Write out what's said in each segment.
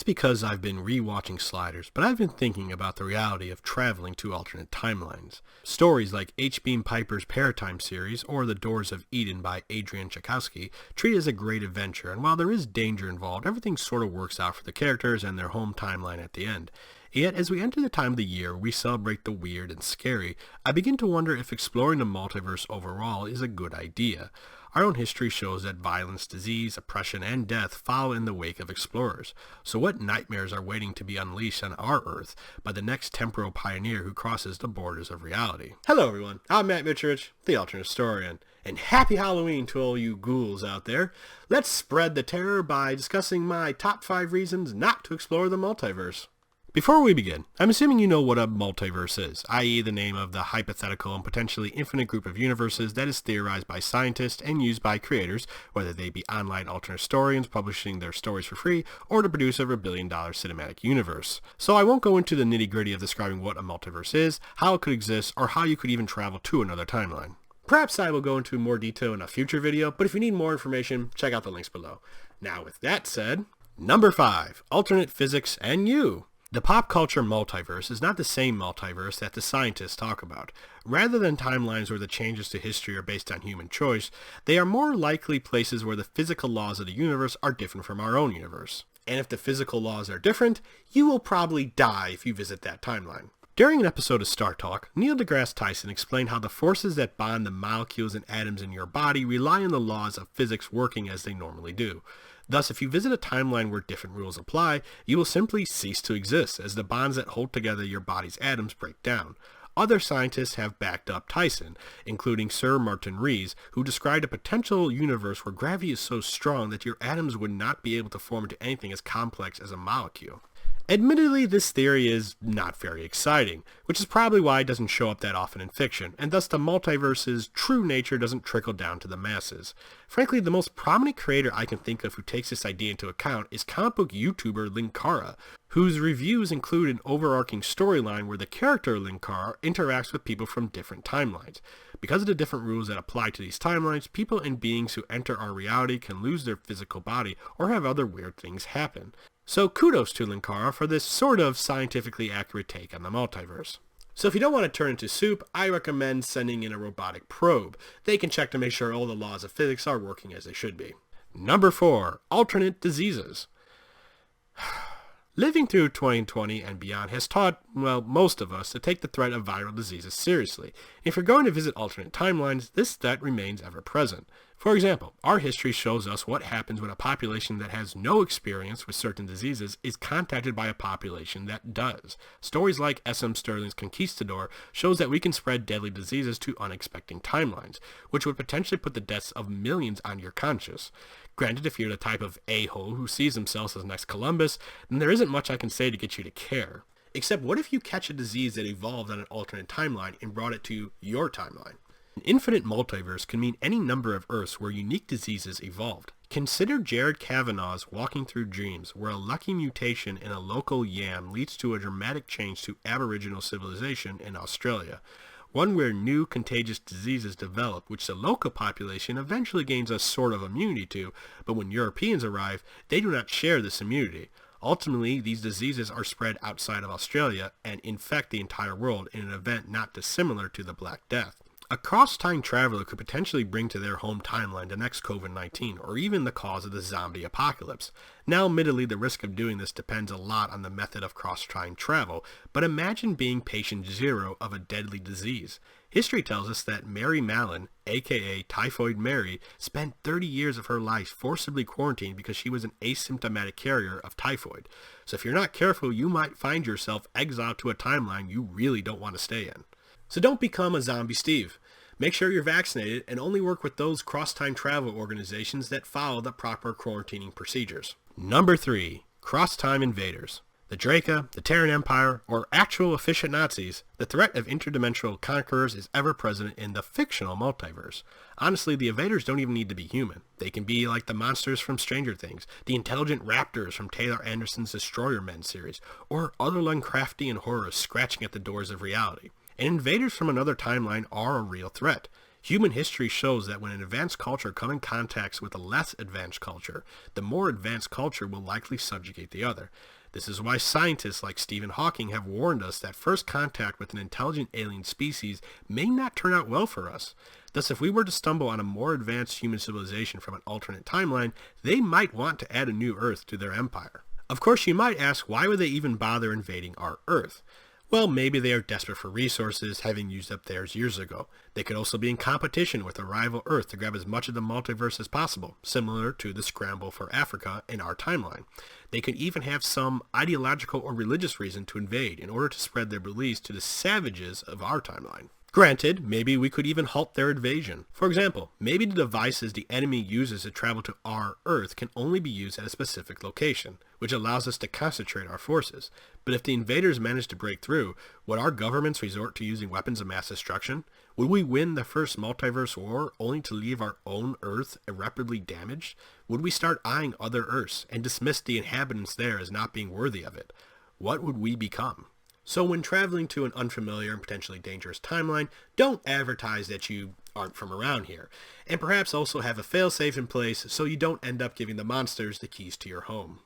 it's because I've been re-watching Sliders, but I've been thinking about the reality of traveling to alternate timelines. Stories like H. Beam Piper's Paratime series or The Doors of Eden by Adrian Tchaikovsky treat it as a great adventure, and while there is danger involved, everything sort of works out for the characters and their home timeline at the end. Yet, as we enter the time of the year we celebrate the weird and scary, I begin to wonder if exploring the multiverse overall is a good idea. Our own history shows that violence, disease, oppression, and death follow in the wake of explorers. So what nightmares are waiting to be unleashed on our Earth by the next temporal pioneer who crosses the borders of reality? Hello everyone, I'm Matt Mitchridge, the Alternate Historian, and happy Halloween to all you ghouls out there. Let's spread the terror by discussing my top 5 reasons not to explore the multiverse. Before we begin, I'm assuming you know what a multiverse is, i.e. the name of the hypothetical and potentially infinite group of universes that is theorized by scientists and used by creators, whether they be online alternate historians publishing their stories for free, or the producer of a billion-dollar cinematic universe. So I won't go into the nitty-gritty of describing what a multiverse is, how it could exist, or how you could even travel to another timeline. Perhaps I will go into more detail in a future video, but if you need more information, check out the links below. Now with that said, number 5, alternate physics and you. The pop culture multiverse is not the same multiverse that the scientists talk about. Rather than timelines where the changes to history are based on human choice, they are more likely places where the physical laws of the universe are different from our own universe. And if the physical laws are different, you will probably die if you visit that timeline. During an episode of Star Talk, Neil deGrasse Tyson explained how the forces that bond the molecules and atoms in your body rely on the laws of physics working as they normally do. Thus, if you visit a timeline where different rules apply, you will simply cease to exist as the bonds that hold together your body's atoms break down. Other scientists have backed up Tyson, including Sir Martin Rees, who described a potential universe where gravity is so strong that your atoms would not be able to form into anything as complex as a molecule. Admittedly, this theory is not very exciting, which is probably why it doesn't show up that often in fiction, and thus the multiverse's true nature doesn't trickle down to the masses. Frankly, the most prominent creator I can think of who takes this idea into account is comic book YouTuber Linkara, whose reviews include an overarching storyline where the character Linkara interacts with people from different timelines. Because of the different rules that apply to these timelines, people and beings who enter our reality can lose their physical body or have other weird things happen. So kudos to Linkara for this sort of scientifically accurate take on the multiverse. So if you don't want to turn into soup, I recommend sending in a robotic probe. They can check to make sure all the laws of physics are working as they should be. Number 4, alternate diseases. Living through 2020 and beyond has taught, well, most of us to take the threat of viral diseases seriously. If you're going to visit alternate timelines, this threat remains ever present. For example, our history shows us what happens when a population that has no experience with certain diseases is contacted by a population that does. Stories like S.M. Sterling's Conquistador shows that we can spread deadly diseases to unexpected timelines, which would potentially put the deaths of millions on your conscience. Granted, if you're the type of a-hole who sees themselves as next Columbus, then there isn't much I can say to get you to care. Except what if you catch a disease that evolved on an alternate timeline and brought it to your timeline? An infinite multiverse can mean any number of Earths where unique diseases evolved. Consider Jared Kavanaugh's Walking Through Dreams, where a lucky mutation in a local yam leads to a dramatic change to Aboriginal civilization in Australia. One where new contagious diseases develop, which the local population eventually gains a sort of immunity to, but when Europeans arrive, they do not share this immunity. Ultimately, these diseases are spread outside of Australia and infect the entire world in an event not dissimilar to the Black Death. A cross-time traveler could potentially bring to their home timeline the next COVID-19, or even the cause of the zombie apocalypse. Now, admittedly, the risk of doing this depends a lot on the method of cross-time travel, but imagine being patient 0 of a deadly disease. History tells us that Mary Mallon, aka Typhoid Mary, spent 30 years of her life forcibly quarantined because she was an asymptomatic carrier of typhoid. So if you're not careful, you might find yourself exiled to a timeline you really don't want to stay in. So don't become a zombie Steve. Make sure you're vaccinated and only work with those cross-time travel organizations that follow the proper quarantining procedures. Number 3, Crosstime Invaders. The Draca, the Terran Empire, or actual efficient Nazis, the threat of interdimensional conquerors is ever present in the fictional multiverse. Honestly, the invaders don't even need to be human. They can be like the monsters from Stranger Things, the intelligent raptors from Taylor Anderson's Destroyer Men series, or other Lovecraftian horrors scratching at the doors of reality. And invaders from another timeline are a real threat. Human history shows that when an advanced culture comes in contact with a less advanced culture, the more advanced culture will likely subjugate the other. This is why scientists like Stephen Hawking have warned us that first contact with an intelligent alien species may not turn out well for us. Thus, if we were to stumble on a more advanced human civilization from an alternate timeline, they might want to add a new Earth to their empire. Of course, you might ask, why would they even bother invading our Earth? Well, maybe they are desperate for resources, having used up theirs years ago. They could also be in competition with a rival Earth to grab as much of the multiverse as possible, similar to the scramble for Africa in our timeline. They could even have some ideological or religious reason to invade in order to spread their beliefs to the savages of our timeline. Granted, maybe we could even halt their invasion. For example, maybe the devices the enemy uses to travel to our Earth can only be used at a specific location, which allows us to concentrate our forces. But if the invaders manage to break through, would our governments resort to using weapons of mass destruction? Would we win the first multiverse war only to leave our own Earth irreparably damaged? Would we start eyeing other Earths and dismiss the inhabitants there as not being worthy of it? What would we become? So when traveling to an unfamiliar and potentially dangerous timeline, don't advertise that you aren't from around here. And perhaps also have a failsafe in place so you don't end up giving the monsters the keys to your home.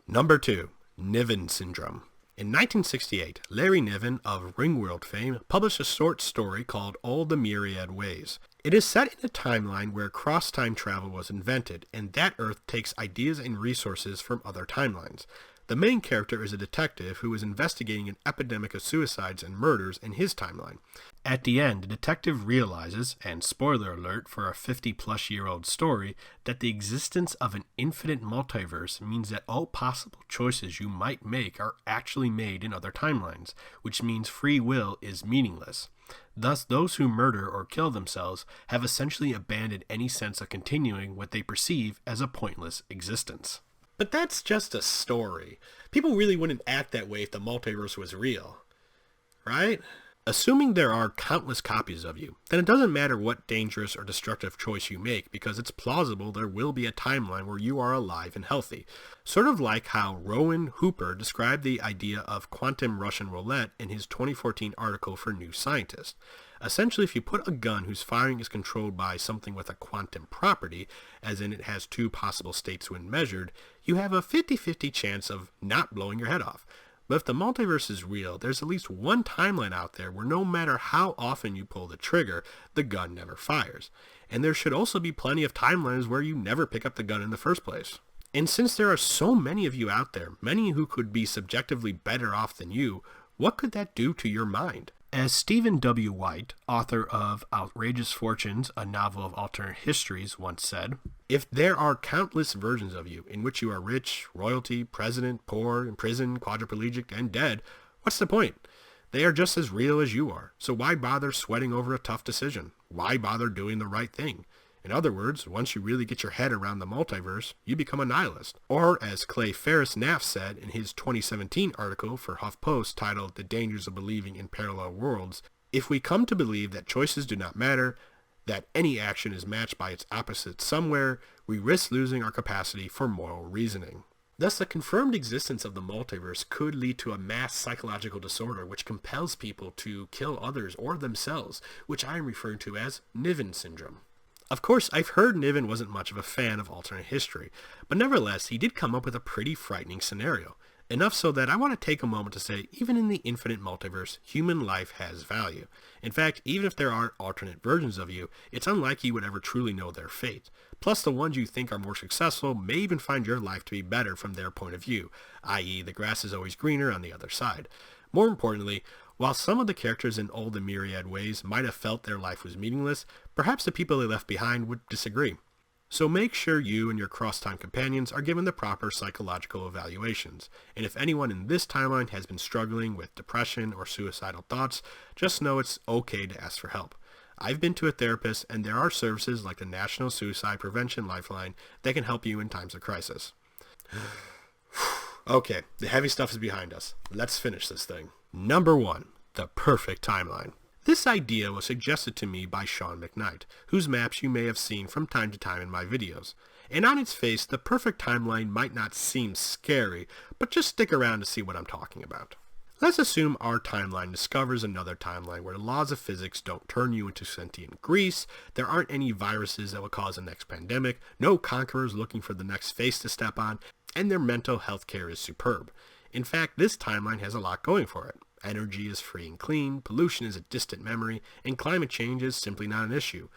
Number 2. Niven Syndrome. In 1968, Larry Niven of Ringworld fame published a short story called All the Myriad Ways. It is set in a timeline where cross-time travel was invented, and that Earth takes ideas and resources from other timelines. The main character is a detective who is investigating an epidemic of suicides and murders in his timeline. At the end, the detective realizes, and spoiler alert for a 50-plus-year-old story, that the existence of an infinite multiverse means that all possible choices you might make are actually made in other timelines, which means free will is meaningless. Thus, those who murder or kill themselves have essentially abandoned any sense of continuing what they perceive as a pointless existence. But that's just a story. People really wouldn't act that way if the multiverse was real, right? Assuming there are countless copies of you, then it doesn't matter what dangerous or destructive choice you make because it's plausible there will be a timeline where you are alive and healthy. Sort of like how Rowan Hooper described the idea of quantum Russian roulette in his 2014 article for New Scientist. Essentially, if you put a gun whose firing is controlled by something with a quantum property, as in it has two possible states when measured, you have a 50-50 chance of not blowing your head off. But if the multiverse is real, there's at least one timeline out there where no matter how often you pull the trigger, the gun never fires. And there should also be plenty of timelines where you never pick up the gun in the first place. And since there are so many of you out there, many who could be subjectively better off than you, what could that do to your mind? As Stephen W. White, author of Outrageous Fortunes, a novel of alternate histories, once said, "If there are countless versions of you in which you are rich, royalty, president, poor, imprisoned, quadriplegic, and dead, what's the point? They are just as real as you are, so why bother sweating over a tough decision? Why bother doing the right thing? In other words, once you really get your head around the multiverse, you become a nihilist." Or as Clay Ferris-Naff said in his 2017 article for HuffPost titled The Dangers of Believing in Parallel Worlds, "If we come to believe that choices do not matter, that any action is matched by its opposite somewhere, we risk losing our capacity for moral reasoning." Thus, the confirmed existence of the multiverse could lead to a mass psychological disorder which compels people to kill others or themselves, which I am referring to as Niven Syndrome. Of course, I've heard Niven wasn't much of a fan of alternate history, but nevertheless, he did come up with a pretty frightening scenario. Enough so that I want to take a moment to say, even in the infinite multiverse, human life has value. In fact, even if there are alternate versions of you, it's unlikely you would ever truly know their fate. Plus, the ones you think are more successful may even find your life to be better from their point of view, i.e. the grass is always greener on the other side. More importantly, while some of the characters in All the Myriad Ways might have felt their life was meaningless, perhaps the people they left behind would disagree. So make sure you and your cross-time companions are given the proper psychological evaluations. And if anyone in this timeline has been struggling with depression or suicidal thoughts, just know it's okay to ask for help. I've been to a therapist, and there are services like the National Suicide Prevention Lifeline that can help you in times of crisis. Okay, the heavy stuff is behind us. Let's finish this thing. Number 1. The perfect timeline. This idea was suggested to me by Sean McKnight, whose maps you may have seen from time to time in my videos. And on its face, the perfect timeline might not seem scary, but just stick around to see what I'm talking about. Let's assume our timeline discovers another timeline where the laws of physics don't turn you into sentient grease, there aren't any viruses that will cause the next pandemic, no conquerors looking for the next face to step on, and their mental health care is superb. In fact, this timeline has a lot going for it. Energy is free and clean, pollution is a distant memory, and climate change is simply not an issue.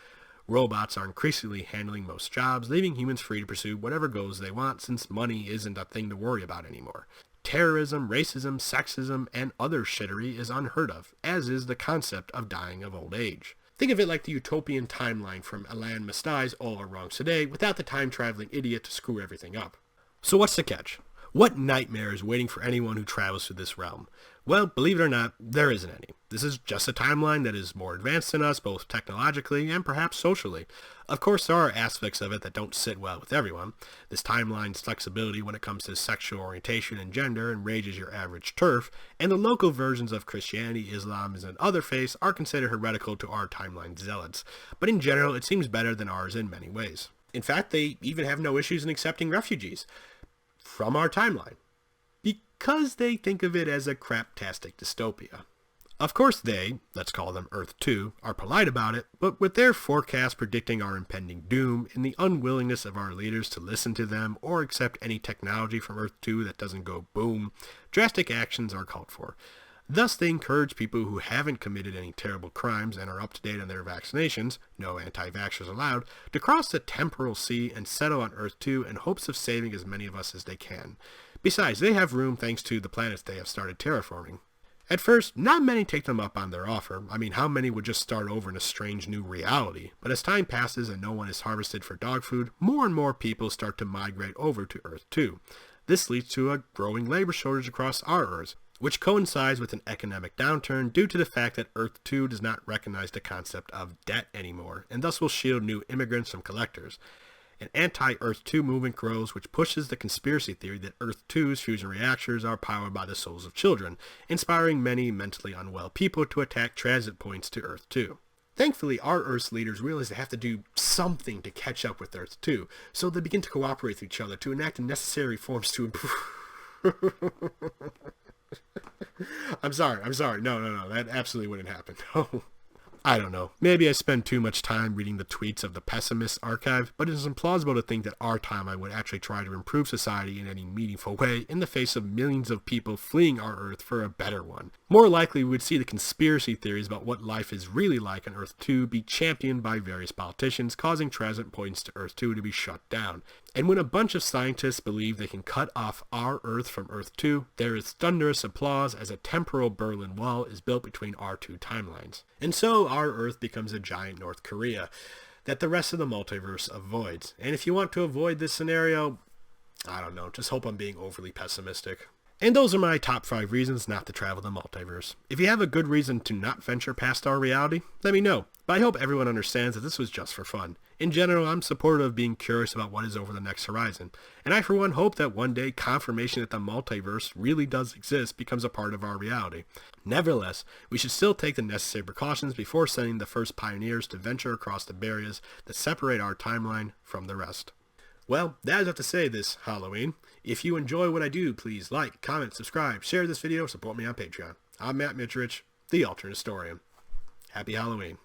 Robots are increasingly handling most jobs, leaving humans free to pursue whatever goals they want since money isn't a thing to worry about anymore. Terrorism, racism, sexism, and other shittery is unheard of, as is the concept of dying of old age. Think of it like the utopian timeline from Alain Mastai's All Our Wrongs Today without the time-traveling idiot to screw everything up. So what's the catch? What nightmare is waiting for anyone who travels through this realm? Well, believe it or not, there isn't any. This is just a timeline that is more advanced than us, both technologically and perhaps socially. Of course, there are aspects of it that don't sit well with everyone. This timeline's flexibility when it comes to sexual orientation and gender enrages your average TERF, and the local versions of Christianity, Islam, and other faiths are considered heretical to our timeline zealots. But in general, it seems better than ours in many ways. In fact, they even have no issues in accepting refugees from our timeline, because they think of it as a craptastic dystopia. Of course they, let's call them Earth 2, are polite about it, but with their forecast predicting our impending doom and the unwillingness of our leaders to listen to them or accept any technology from Earth 2 that doesn't go boom, drastic actions are called for. Thus they encourage people who haven't committed any terrible crimes and are up to date on their vaccinations, no anti-vaxxers allowed, to cross the temporal sea and settle on Earth 2 in hopes of saving as many of us as they can. Besides, they have room thanks to the planets they have started terraforming. At first, not many take them up on their offer. I mean, how many would just start over in a strange new reality? But as time passes and no one is harvested for dog food, more and more people start to migrate over to Earth 2. This leads to a growing labor shortage across our Earth, which coincides with an economic downturn due to the fact that Earth 2 does not recognize the concept of debt anymore, and thus will shield new immigrants from collectors. An anti-Earth 2 movement grows, which pushes the conspiracy theory that Earth 2's fusion reactors are powered by the souls of children, inspiring many mentally unwell people to attack transit points to Earth 2. Thankfully, our Earth's leaders realize they have to do something to catch up with Earth 2, so they begin to cooperate with each other to enact the necessary reforms to improve... I'm sorry. No, that absolutely wouldn't happen. No. I don't know. Maybe I spend too much time reading the tweets of the pessimist archive, but it is implausible to think that our timeline would actually try to improve society in any meaningful way in the face of millions of people fleeing our Earth for a better one. More likely, we would see the conspiracy theories about what life is really like on Earth 2 be championed by various politicians, causing transit points to Earth 2 to be shut down. And when a bunch of scientists believe they can cut off our Earth from Earth 2, there is thunderous applause as a temporal Berlin Wall is built between our two timelines. And so our Earth becomes a giant North Korea that the rest of the multiverse avoids. And if you want to avoid this scenario, I don't know, just hope I'm being overly pessimistic. And those are my top 5 reasons not to travel the multiverse. If you have a good reason to not venture past our reality, let me know. But I hope everyone understands that this was just for fun. In general, I'm supportive of being curious about what is over the next horizon. And I for one hope that one day confirmation that the multiverse really does exist becomes a part of our reality. Nevertheless, we should still take the necessary precautions before sending the first pioneers to venture across the barriers that separate our timeline from the rest. Well, that is what to say this Halloween. If you enjoy what I do, please like, comment, subscribe, share this video, support me on Patreon. I'm Matt Mitrich, the Alternate Historian. Happy Halloween.